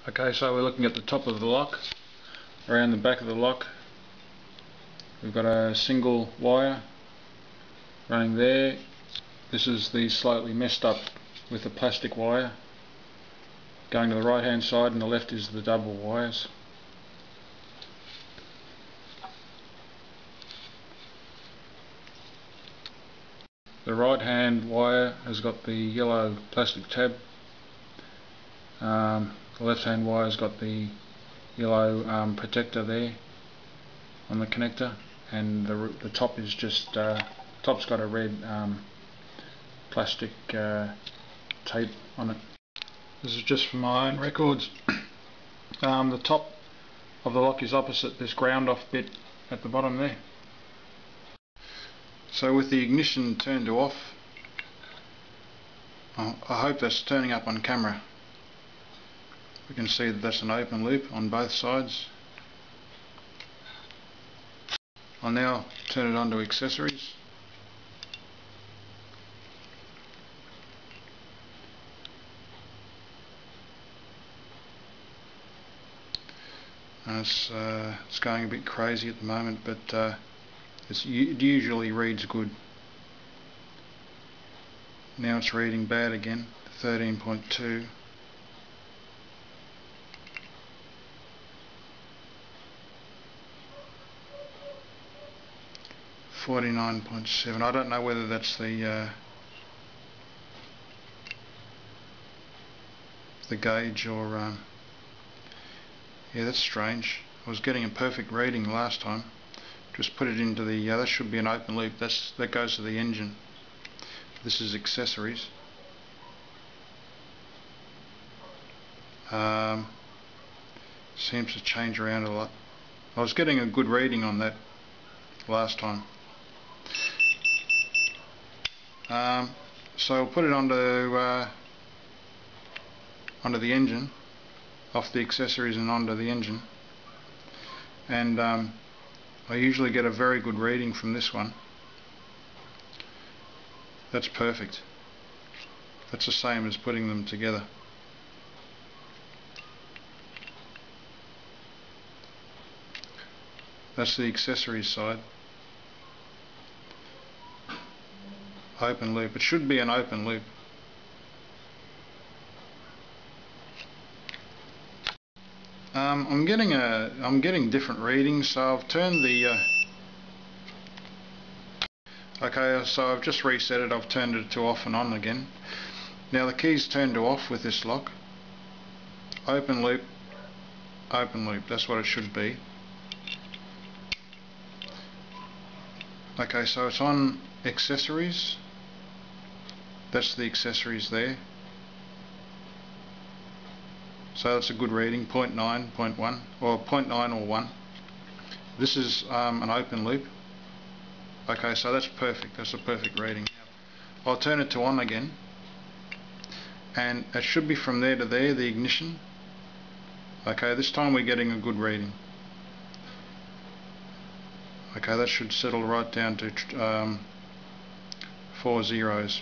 Okay, so we're looking at the top of the lock. Around the back of the lock we've got a single wire running there. This is the slightly messed up with the plastic wire going to the right hand side, and the left is the double wires. The right hand wire has got the yellow plastic tab. The left hand wire has got the yellow protector there on the connector, and the top is just top's got a red plastic tape on it. This is just for my own records. The top of the lock is opposite this ground off bit at the bottom there. So with the ignition turned to off, I hope that's turning up on camera. We can see that that's an open loop on both sides. I'll now turn it on to accessories. It's going a bit crazy at the moment, but it usually reads good. Now it's reading bad again, 13.2. $49.7. I don't know whether that's the gauge or yeah, that's strange. I was getting a perfect reading last time. Just put it into the that should be an open loop. That goes to the engine. This is accessories. Seems to change around a lot. I was getting a good reading on that last time. So I'll put it onto the engine, off the accessories and onto the engine, and I usually get a very good reading from this one. That's perfect. That's the same as putting them together. That's the accessories side. Open loop. It should be an open loop. I'm getting different readings, so I've turned the okay, so I've just reset it. I've turned it to off and on again. Now the key's turned to off with this lock. Open loop, open loop. That's what it should be. Okay, so it's on accessories. That's the accessories there. So that's a good reading, 0.9, 0.1, or 0.9 or 1. This is an open loop. Okay, so that's perfect. That's a perfect reading. I'll turn it to on again, and it should be from there to there, the ignition. Okay, this time we're getting a good reading. Okay, that should settle right down to 4 zeros.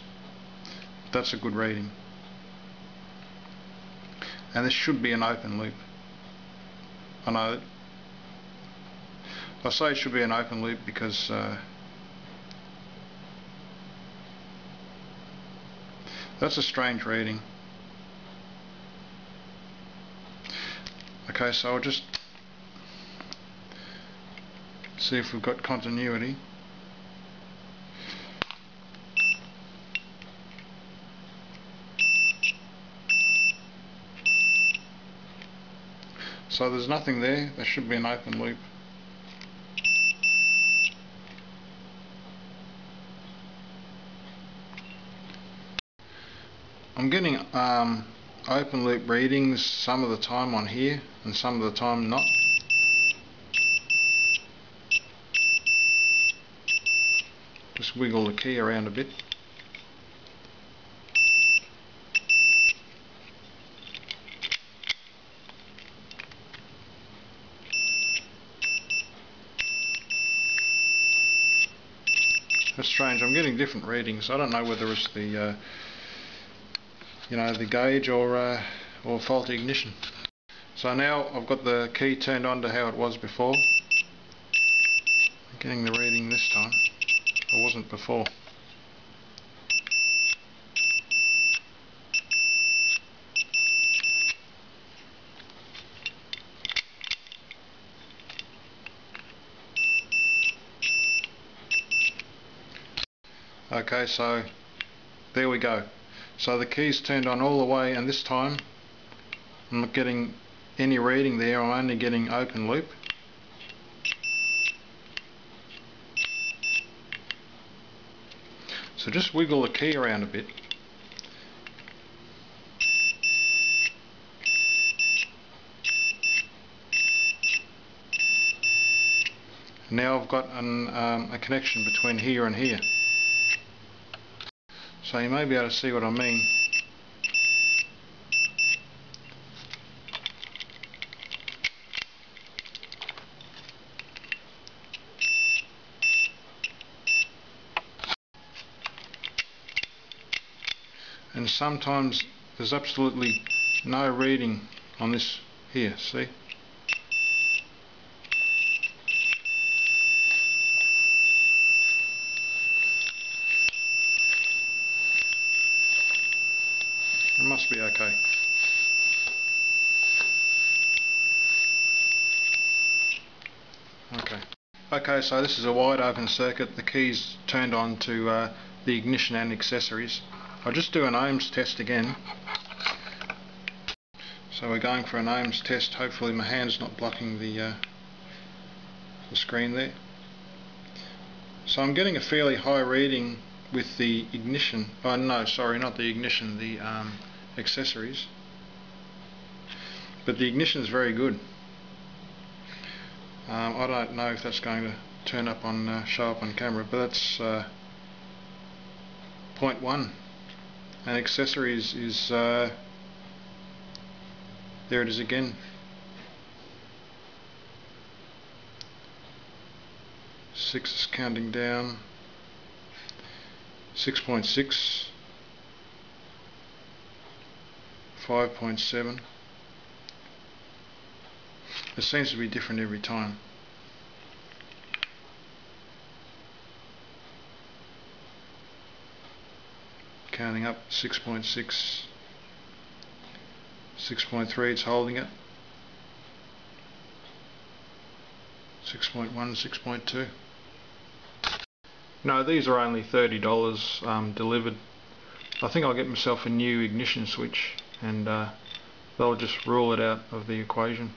That's a good reading. And this should be an open loop. I know. I say it should be an open loop because that's a strange reading. Okay, so I'll just see if we've got continuity. So there's nothing there. There should be an open loop. I'm getting open loop readings some of the time on here and some of the time not. Just wiggle the key around a bit. That's strange. I'm getting different readings. I don't know whether it's the you know, the gauge or faulty ignition. So now I've got the key turned on to how it was before. I'm getting the reading this time. I wasn't before. Okay, so there we go. So the key's turned on all the way, and this time I'm not getting any reading there, I'm only getting open loop. So just wiggle the key around a bit. Now I've got a connection between here and here. So you may be able to see what I mean. And sometimes there's absolutely no reading on this here, see? It must be okay. Okay, so this is a wide open circuit. The key's turned on to the ignition and accessories. I'll just do an ohms test again. So we're going for an ohms test. Hopefully my hand's not blocking the screen there. So I'm getting a fairly high reading with the ignition. Oh no, sorry, not the ignition, the accessories. But the ignition is very good. I don't know if that's going to turn up on show up on camera, but that's 0.1, and accessories is there it is again. 6 is counting down. 6.6, 5.7. It seems to be different every time. Counting up, 6.6, 6.3, it's holding it. 6.1, 6.2. No, these are only $30 delivered. I think I'll get myself a new ignition switch, and they'll just rule it out of the equation.